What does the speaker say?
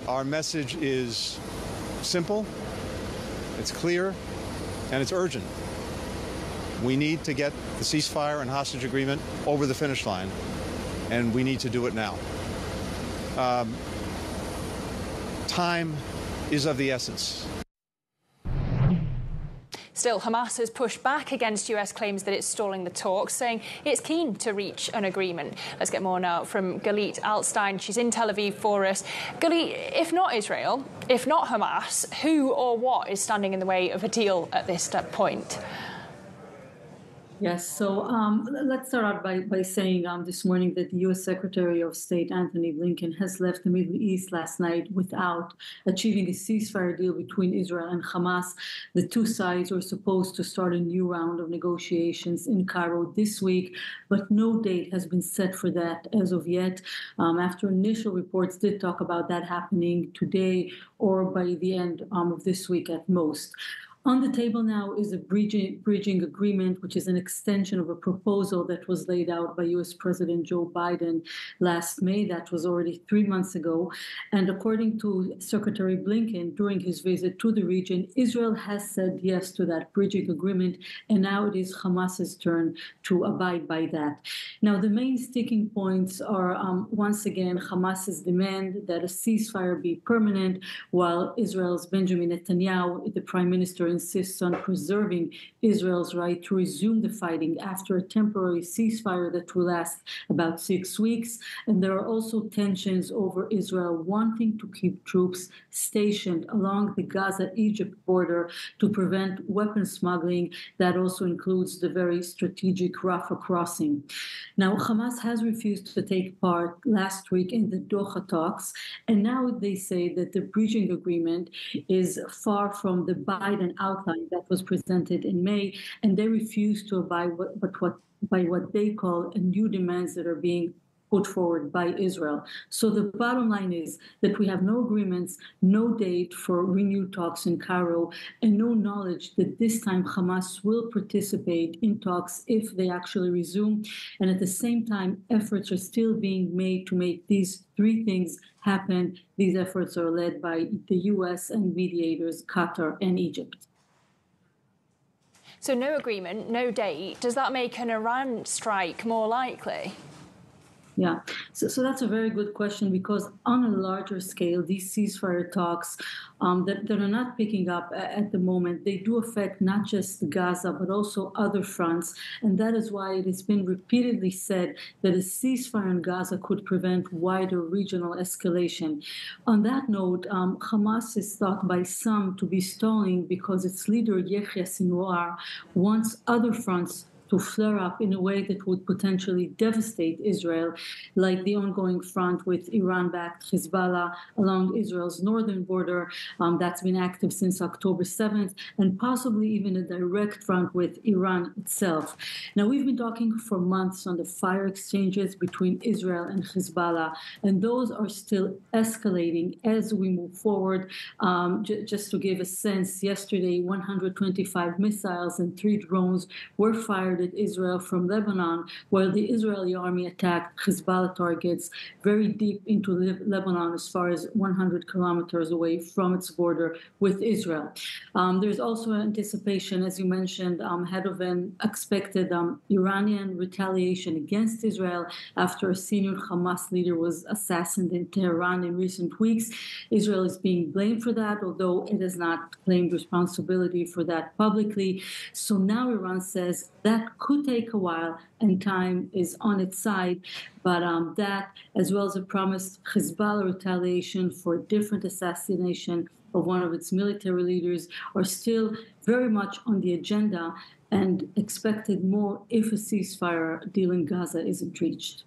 Our message is simple, it's clear, and it's urgent. We need to get the ceasefire and hostage agreement over the finish line, and we need to do it now. Time is of the essence. Still, Hamas has pushed back against US claims that it's stalling the talks, saying it's keen to reach an agreement. Let's get more now from Galit Altstein. She's in Tel Aviv for us. Galit, if not Israel, if not Hamas, who or what is standing in the way of a deal at this point? Yes, so let's start out by saying this morning that the U.S. Secretary of State Antony Blinken has left the Middle East last night without achieving a ceasefire deal between Israel and Hamas. The two sides were supposed to start a new round of negotiations in Cairo this week, but no date has been set for that as of yet, after initial reports did talk about that happening today or by the end of this week at most. On the table now is a bridging agreement, which is an extension of a proposal that was laid out by U.S. President Joe Biden last May. That was already 3 months ago. And according to Secretary Blinken, during his visit to the region, Israel has said yes to that bridging agreement, and now it is Hamas's turn to abide by that. Now, the main sticking points are, once again, Hamas's demand that a ceasefire be permanent, while Israel's Benjamin Netanyahu, the prime minister, insists on preserving Israel's right to resume the fighting after a temporary ceasefire that will last about 6 weeks. And there are also tensions over Israel wanting to keep troops stationed along the Gaza-Egypt border to prevent weapon smuggling. That also includes the very strategic Rafah crossing. Now, Hamas has refused to take part last week in the Doha talks, and now they say that the bridging agreement is far from the Biden outline that was presented in May, and they refuse to abide by what they call new demands that are being put forward by Israel. So the bottom line is that we have no agreements, no date for renewed talks in Cairo, and no knowledge that this time Hamas will participate in talks if they actually resume. And at the same time, efforts are still being made to make these three things happen. These efforts are led by the U.S. and mediators, Qatar and Egypt. So no agreement, no date. Does that make an Iran strike more likely? Yeah, so that's a very good question, because on a larger scale, these ceasefire talks that are not picking up at the moment, they do affect not just Gaza, but also other fronts. And that is why it has been repeatedly said that a ceasefire in Gaza could prevent wider regional escalation. On that note, Hamas is thought by some to be stalling because its leader, Yahya Sinwar, wants other fronts to flare up in a way that would potentially devastate Israel, like the ongoing front with Iran-backed Hezbollah along Israel's northern border that's been active since October 7th, and possibly even a direct front with Iran itself. Now, we've been talking for months on the fire exchanges between Israel and Hezbollah, and those are still escalating as we move forward. Just to give a sense, yesterday 125 missiles and 3 drones were fired at Israel from Lebanon, while the Israeli army attacked Hezbollah targets very deep into Lebanon, as far as 100 kilometers away from its border with Israel. There's also anticipation, as you mentioned, ahead of an expected Iranian retaliation against Israel after a senior Hamas leader was assassinated in Tehran in recent weeks. Israel is being blamed for that, although it has not claimed responsibility for that publicly. So now Iran says that could take a while, and time is on its side. But that, as well as a promised Hezbollah retaliation for a different assassination of one of its military leaders, are still very much on the agenda and expected more if a ceasefire deal in Gaza isn't reached.